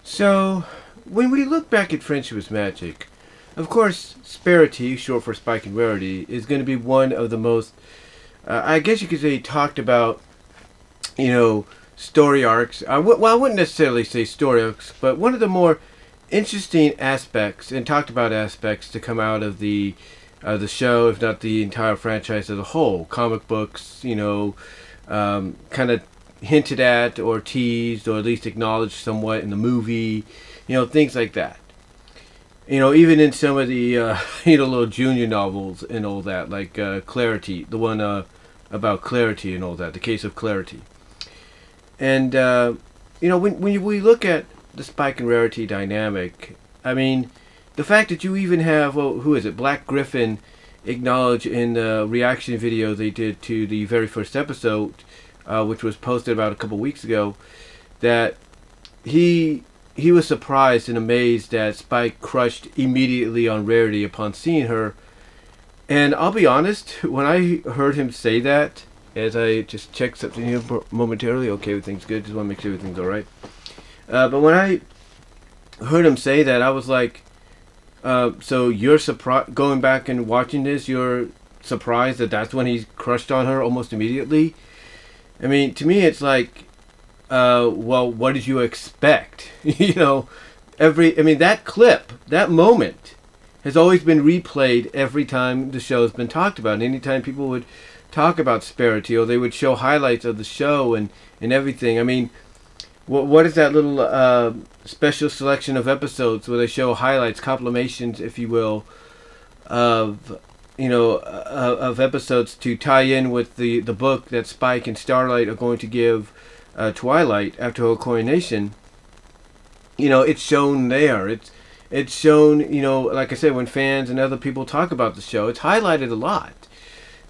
So, when we look back at Friendship is Magic, of course, Sparity, short for Spike and Rarity, is going to be one of the most, I guess you could say, talked about, you know, story arcs. Well, I wouldn't necessarily say story arcs, but one of the more interesting aspects and talked about aspects to come out of the show, if not the entire franchise as a whole. Comic books, kind of hinted at or teased or at least acknowledged somewhat in the movie, things like that. Even in some of the little junior novels and all that, like Clarity, the one about Clarity and all that, the Case of Clarity. And when we look at the Spike and Rarity dynamic, I mean, the fact that you even have, who is it, Black Griffin, acknowledge in the reaction video they did to the very first episode, which was posted about a couple weeks ago, that he was surprised and amazed that Spike crushed immediately on Rarity upon seeing her. And I'll be honest, when I heard him say that, as I just checked something here momentarily, okay, everything's good, just want to make sure everything's alright. But when I heard him say that, I was like, so you're surprised, going back and watching this, you're surprised that that's when he crushed on her almost immediately? I mean, to me, it's like, well, what did you expect? That clip, that moment, has always been replayed every time the show has been talked about. And anytime people would talk about Sparity, or they would show highlights of the show and everything. I mean, what is that little special selection of episodes where they show highlights, compilations, if you will, of of episodes to tie in with the book that Spike and Starlight are going to give Twilight after her coronation. It's shown there. It's shown, like I said, when fans and other people talk about the show, it's highlighted a lot.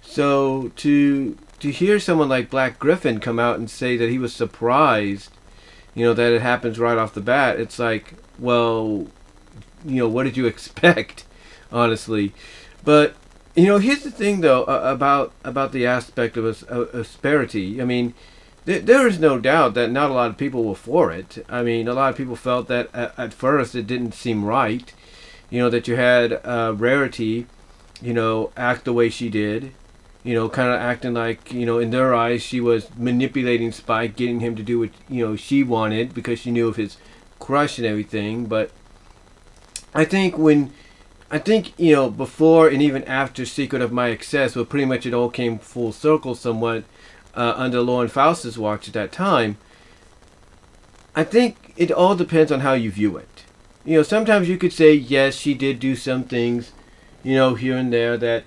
So to hear someone like Black Griffin come out and say that he was surprised, that it happens right off the bat, it's like, well, what did you expect, honestly? But here's the thing, though, about the aspect of Asperity. I mean, there is no doubt that not a lot of people were for it. I mean, a lot of people felt that at first it didn't seem right, that you had Rarity, act the way she did, kind of acting like, in their eyes, she was manipulating Spike, getting him to do what, she wanted because she knew of his crush and everything. But I think before and even after Secret of My Excess, where pretty much it all came full circle somewhat under Lauren Faust's watch at that time, I think it all depends on how you view it. Sometimes you could say, yes, she did do some things, here and there that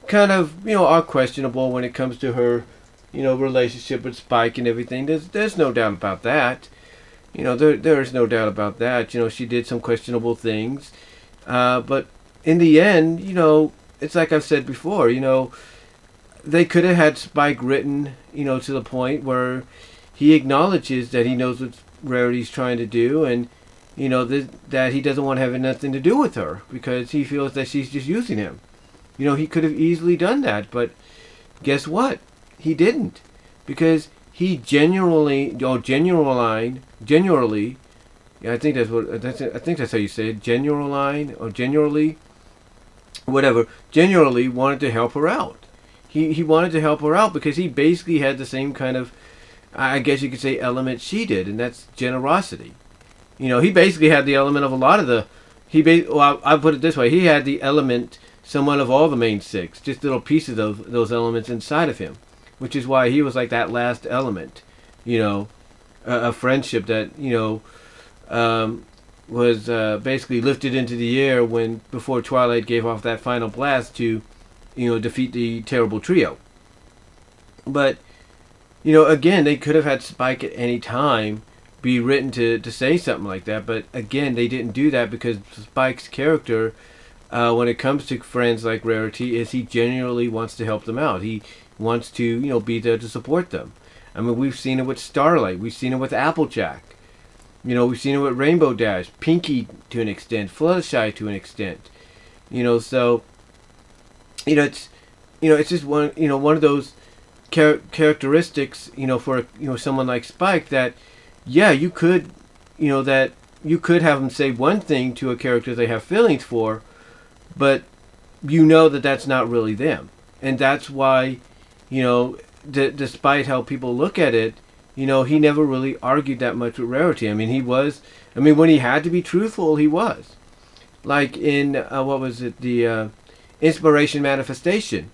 kind of, are questionable when it comes to her, relationship with Spike and everything. There's no doubt about that. There's no doubt about that. She did some questionable things. But in the end, it's like I've said before, they could have had Spike written, to the point where he acknowledges that he knows what Rarity's trying to do, and, that he doesn't want to have nothing to do with her because he feels that she's just using him. He could have easily done that, but guess what? He didn't, because he genuinely, yeah, I think that's how you say it, genuinely, whatever, genuinely wanted to help her out. He wanted to help her out because he basically had the same kind of, I guess you could say, element she did, and that's generosity. He basically had the element of a lot of the, I'll put it this way, he had the element somewhat of all the main six, just little pieces of those elements inside of him, which is why he was like that last element, a friendship that, was basically lifted into the air before Twilight gave off that final blast to, defeat the terrible trio. But, again, they could have had Spike at any time be written to say something like that, but again, they didn't do that because Spike's character, when it comes to friends like Rarity, is he genuinely wants to help them out. He wants to, be there to support them. I mean, we've seen it with Starlight. We've seen it with Applejack. We've seen it with Rainbow Dash, Pinky to an extent, Fluttershy to an extent. So, it's just one of those characteristics, for, someone like Spike that, yeah, you could, that you could have them say one thing to a character they have feelings for, but you know that that's not really them. And that's why, despite how people look at it, he never really argued that much with Rarity. I mean, when he had to be truthful, he was. Like in, what was it, the Inspiration Manifestation.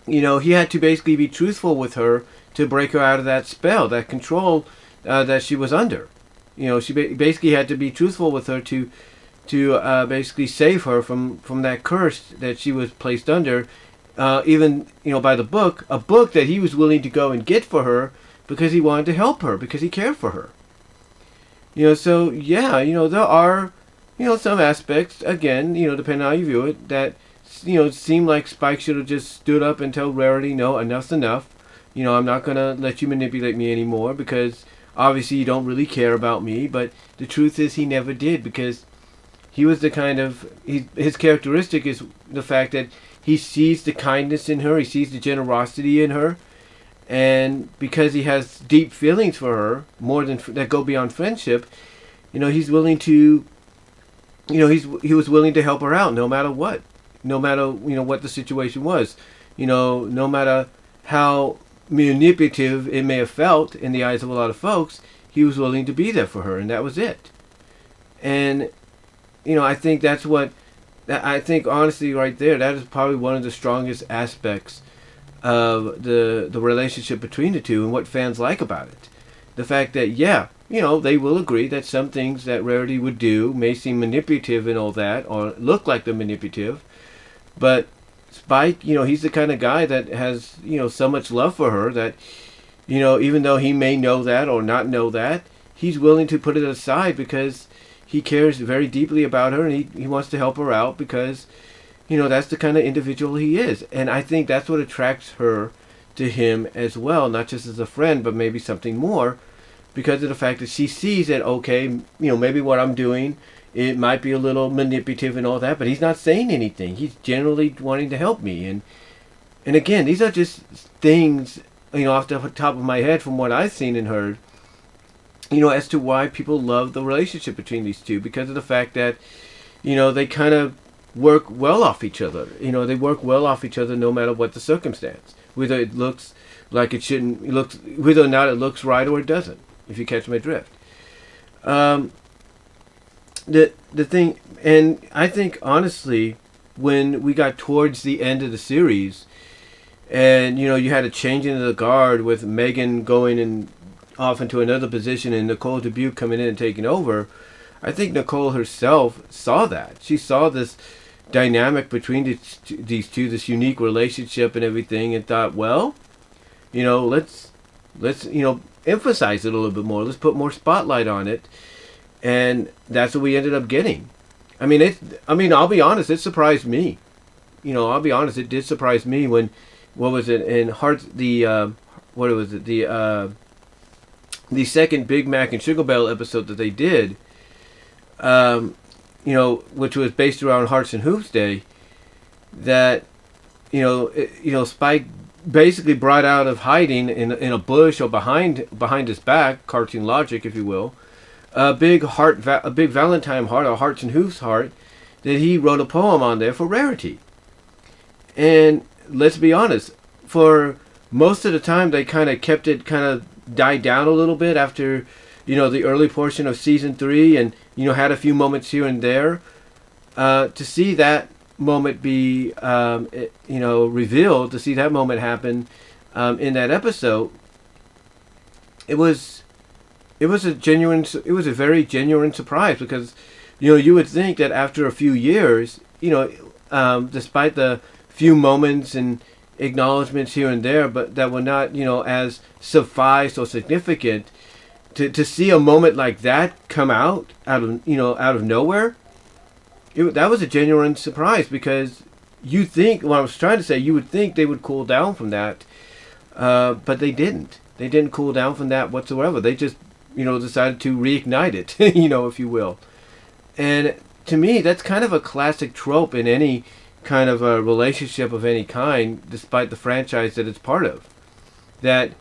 He had to basically be truthful with her to break her out of that spell, that control that she was under. She basically had to be truthful with her to basically save her from that curse that she was placed under, even by the book, a book that he was willing to go and get for her because he wanted to help her, because he cared for her. So yeah, there are some aspects, again, depending on how you view it, that seem like Spike should have just stood up and told Rarity, no, enough's enough. I'm not gonna let you manipulate me anymore, because obviously you don't really care about me. But the truth is, he never did, because he was the kind of, his characteristic is the fact that he sees the kindness in her, he sees the generosity in her, and because he has deep feelings for her, more than that go beyond friendship, he's willing to, he was willing to help her out no matter what, what the situation was, no matter how manipulative it may have felt in the eyes of a lot of folks, he was willing to be there for her, and that was it. And I think I think honestly right there, that is probably one of the strongest aspects of the relationship between the two and what fans like about it. The fact that, yeah, they will agree that some things that Rarity would do may seem manipulative and all that, or look like they're manipulative, but Spike, he's the kind of guy that has, so much love for her that, even though he may know that or not know that, he's willing to put it aside because he cares very deeply about her, and he wants to help her out because, that's the kind of individual he is. And I think that's what attracts her to him as well, not just as a friend, but maybe something more, because of the fact that she sees that, okay, maybe what I'm doing, it might be a little manipulative and all that, but he's not saying anything. He's generally wanting to help me. And again, these are just things, off the top of my head from what I've seen and heard, as to why people love the relationship between these two, because of the fact that, they kind of work well off each other. They work well off each other no matter what the circumstance. Whether it looks like it shouldn't, whether or not it looks right or it doesn't, if you catch my drift. The thing, and I think honestly, when we got towards the end of the series, and you had a changing of the guard with Megan going and off into another position and Nicole Dubuque coming in and taking over, I think Nicole herself saw that. She saw this dynamic between these two, this unique relationship and everything, and thought, well, let's emphasize it a little bit more. Let's put more spotlight on it. And that's what we ended up getting. I mean, I'll be honest, it surprised me. I'll be honest, it did surprise me when, what was it, in Hearts, the second Big Mac and Sugar Bell episode that they did, which was based around Hearts and Hoops Day, that, Spike basically brought out of hiding in a bush or behind his back, cartoon logic, if you will, a big Valentine heart, a Hearts and Hoops heart, that he wrote a poem on there for Rarity. And let's be honest, for most of the time they kind of kept it kind of died down a little bit after, the early portion of season 3, and, had a few moments here and there. To see that moment be, revealed, to see that moment happen in that episode, it was a very genuine surprise, because, you would think that after a few years, despite the few moments and acknowledgments here and there, but that were not, as suffice or significant, to see a moment like that come out of nowhere, that was a genuine surprise, because you think, what I was trying to say, you would think they would cool down from that, but they didn't. They didn't cool down from that whatsoever. They just, decided to reignite it, if you will. And to me, that's kind of a classic trope in any kind of a relationship of any kind, despite the franchise that it's part of. That,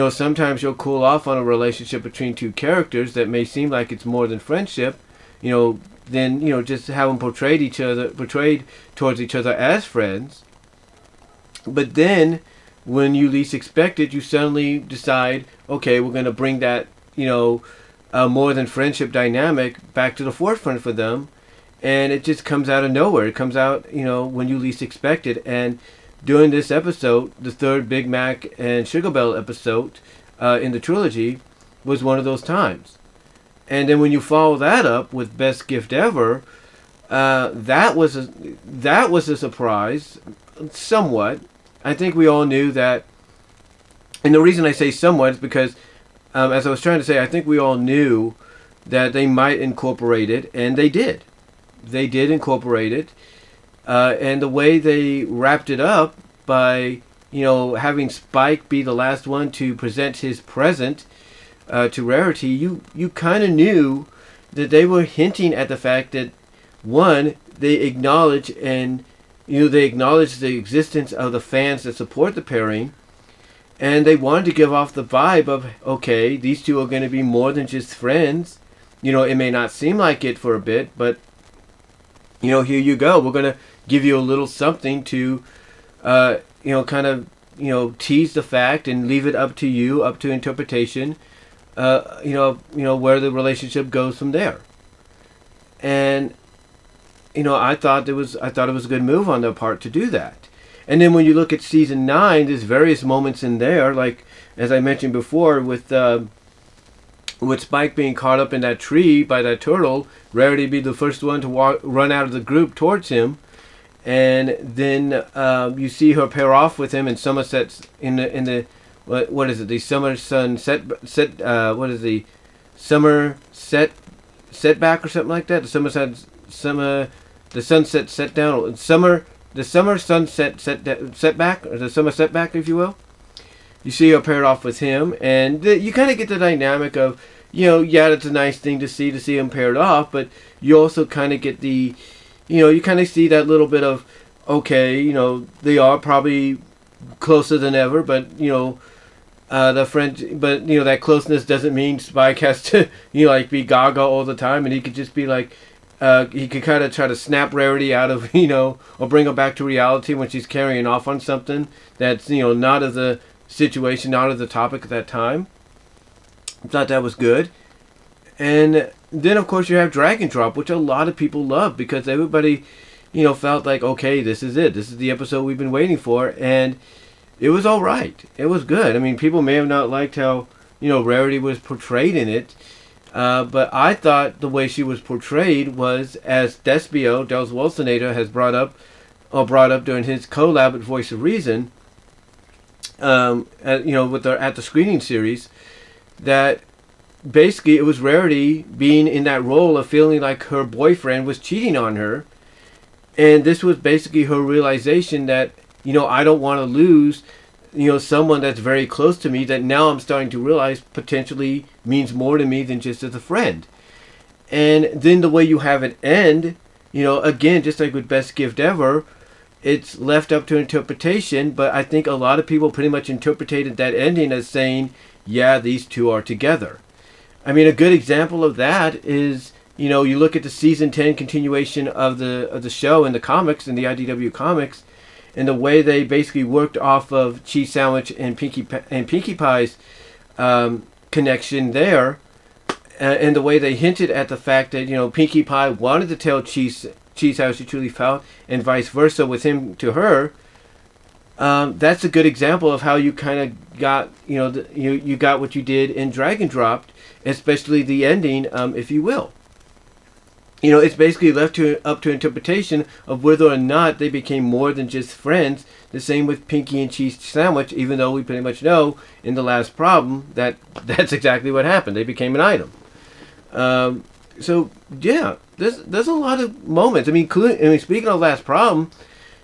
sometimes you'll cool off on a relationship between two characters that may seem like it's more than friendship, then just have them portrayed towards each other as friends. But then, when you least expect it, you suddenly decide, okay, we're going to bring that more than friendship dynamic back to the forefront for them, and it just comes out of nowhere. It comes out when you least expect it. And during this episode, the third Big Mac and Sugar Bell episode in the trilogy was one of those times. And then when you follow that up with Best Gift Ever, that was a surprise, somewhat. I think we all knew that, and the reason I say somewhat is because, as I was trying to say, I think we all knew that they might incorporate it, and they did. They did incorporate it, and the way they wrapped it up by, having Spike be the last one to present his present to Rarity, you kind of knew that they were hinting at the fact that, one, they acknowledge the existence of the fans that support the pairing, and they wanted to give off the vibe of, okay, these two are going to be more than just friends. It may not seem like it for a bit, but here you go. We're going to give you a little something to tease the fact and leave it up to you, up to interpretation, where the relationship goes from there. And I thought it was a good move on their part to do that. And then when you look at season 9, there's various moments in there, like as I mentioned before, with Spike being caught up in that tree by that turtle, Rarity be the first one to run out of the group towards him, and then you see her pair off with him in Somerset's in the what is it, the summer sunset what is the summer setback or something like that, the sunset setback, or the summer setback, if you will. You see her paired off with him, and you kind of get the dynamic of, it's a nice thing to see him paired off, but you also kind of get the, you kind of see that little bit of, okay, they are probably closer than ever, but, the friend, but, that closeness doesn't mean Spike has to, be gaga all the time, and he could just be like, he could kind of try to snap Rarity out of, or bring her back to reality when she's carrying off on something that's, not of the situation, not of the topic at that time. I thought that was good. And then, of course, you have Dragon Drop, which a lot of people love because everybody, felt like, okay, this is it. This is the episode we've been waiting for. And it was all right. It was good. I mean, people may have not liked how, Rarity was portrayed in it. But I thought the way she was portrayed was, as Despio, Dels Wilsonator, has brought up during his collab with Voice of Reason, at the screening series, that basically it was Rarity being in that role of feeling like her boyfriend was cheating on her, and this was basically her realization that, I don't want to lose, someone that's very close to me that now I'm starting to realize potentially means more to me than just as a friend. And then the way you have it end, again, just like with Best Gift Ever, it's left up to interpretation, but I think a lot of people pretty much interpreted that ending as saying, yeah, these two are together. I mean, a good example of that is, you look at the season 10 continuation of the show in the comics, in the IDW comics, and the way they basically worked off of Cheese Sandwich and Pinkie Pie's connection there, and the way they hinted at the fact that, Pinkie Pie wanted to tell Cheese how she truly felt, and vice versa with him to her. That's a good example of how you kind of got, you got what you did in Dragon Dropped, especially the ending, if you will. It's basically left up to interpretation of whether or not they became more than just friends. The same with Pinkie and Cheese Sandwich, even though we pretty much know in the last problem that that's exactly what happened. They became an item. So yeah, there's a lot of moments. I mean, speaking of last problem,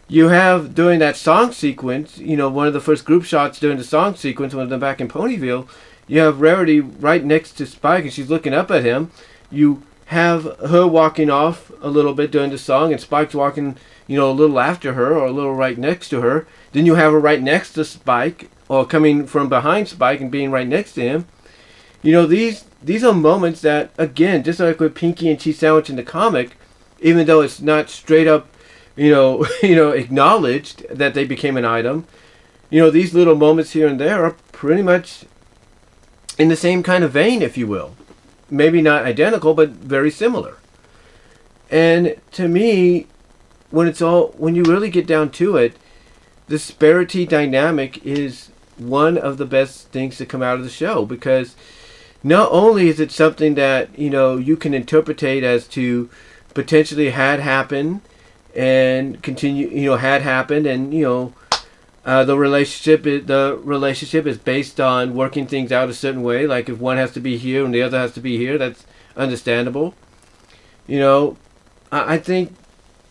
you have during that song sequence, one of the first group shots during the song sequence when they're back in Ponyville, you have Rarity right next to Spike and she's looking up at him. You have her walking off a little bit during the song and Spike's walking, a little after her or a little right next to her. Then you have her right next to Spike or coming from behind Spike and being right next to him. You know, these are moments that, again, just like with Pinky and Cheese Sandwich in the comic, even though it's not straight up, acknowledged that they became an item, these little moments here and there are pretty much in the same kind of vein, if you will. Maybe not identical, but very similar. And to me, when you really get down to it, the Sparity dynamic is one of the best things to come out of the show, because not only is it something that you can interpretate as to potentially had happened and continue had happened, and the relationship is based on working things out a certain way, like if one has to be here and the other has to be here. That's understandable. I think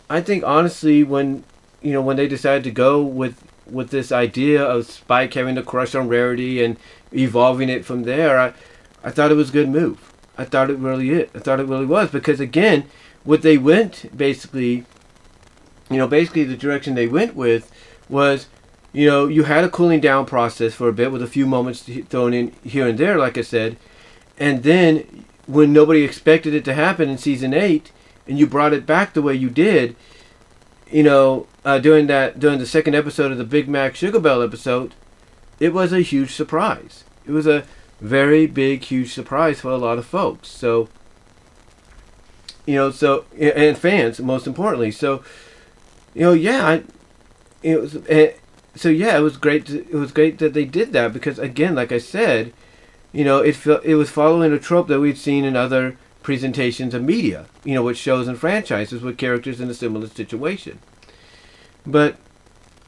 honestly, when they decided to go with this idea of Spike having a crush on Rarity and evolving it from there, I thought it was a good move. I thought it really was, because again, what they went basically the direction they went with was, you had a cooling down process for a bit with a few moments thrown in here and there, like I said, and then when nobody expected it to happen in season 8, and you brought it back the way you did, during the second episode of the Big Mac Sugar Bell episode, it was a huge surprise. It was a very big, huge surprise for a lot of folks. So, and fans, most importantly. So, it was great. It was great that they did that, because again, like I said, it was following a trope that we'd seen in other presentations of media, with shows and franchises with characters in a similar situation. But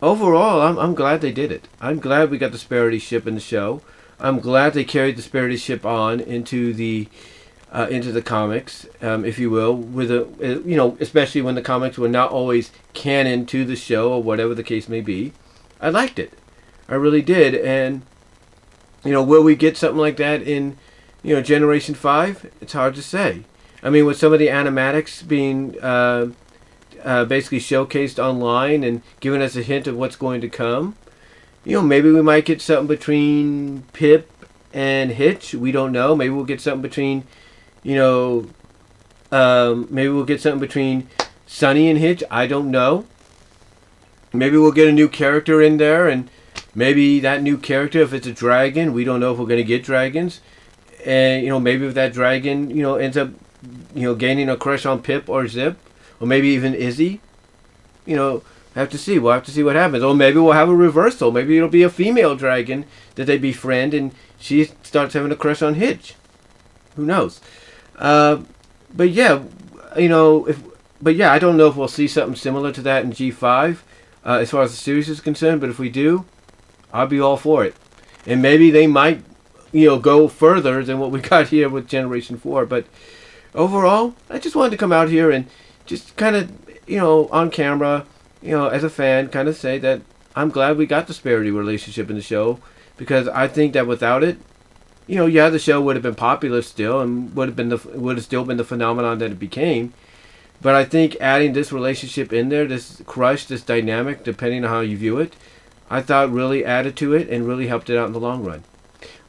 overall, I'm glad they did it. I'm glad we got the Sparity ship in the show. I'm glad they carried the Sparity ship on into the comics, if you will, with especially when the comics were not always canon to the show, or whatever the case may be. I liked it. I really did. And will we get something like that in Generation 5? It's hard to say. I mean, with some of the animatics being basically showcased online and giving us a hint of what's going to come, maybe we might get something between Pip and Hitch. We don't know. Maybe we'll get something between, maybe we'll get something between Sunny and Hitch. I don't know. Maybe we'll get a new character in there, and maybe that new character, if it's a dragon, we don't know if we're going to get dragons. And, maybe if that dragon, ends up, gaining a crush on Pip or Zip, or maybe even Izzy, have to see. We'll have to see what happens. Or maybe we'll have a reversal. Maybe it'll be a female dragon that they befriend, and she starts having a crush on Hitch. Who knows? But yeah, I don't know if we'll see something similar to that in G5, as far as the series is concerned. But if we do, I'll be all for it. And maybe they might, go further than what we got here with Generation 4. But overall, I just wanted to come out here and just kind of, on camera, as a fan, kind of say that I'm glad we got the Sparity relationship in the show, because I think that without it, the show would have been popular still, and would have still been the phenomenon that it became. But I think adding this relationship in there, this crush, this dynamic, depending on how you view it, I thought really added to it and really helped it out in the long run.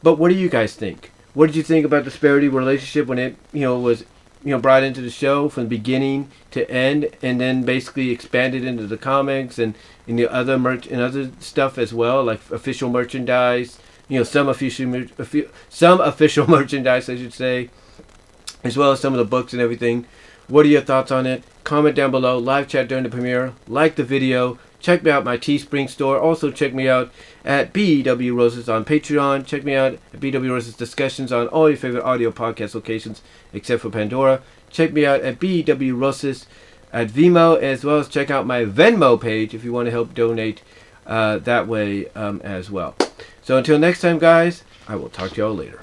But what do you guys think? What did you think about the Sparity relationship when it, was brought into the show from beginning to end, and then basically expanded into the comics and in the other other stuff as well, like official merchandise, some official merchandise, I should say, as well as some of the books and everything. What are your thoughts on it? Comment down below. Live chat during the premiere. Like the video. Check me out at my Teespring store. Also check me out at BW Roses on Patreon. Check me out at BW Roses Discussions on all your favorite audio podcast locations except for Pandora. Check me out at BW Roses at Venmo, as well as check out my Venmo page if you want to help donate that way as well. So until next time, guys, I will talk to y'all later.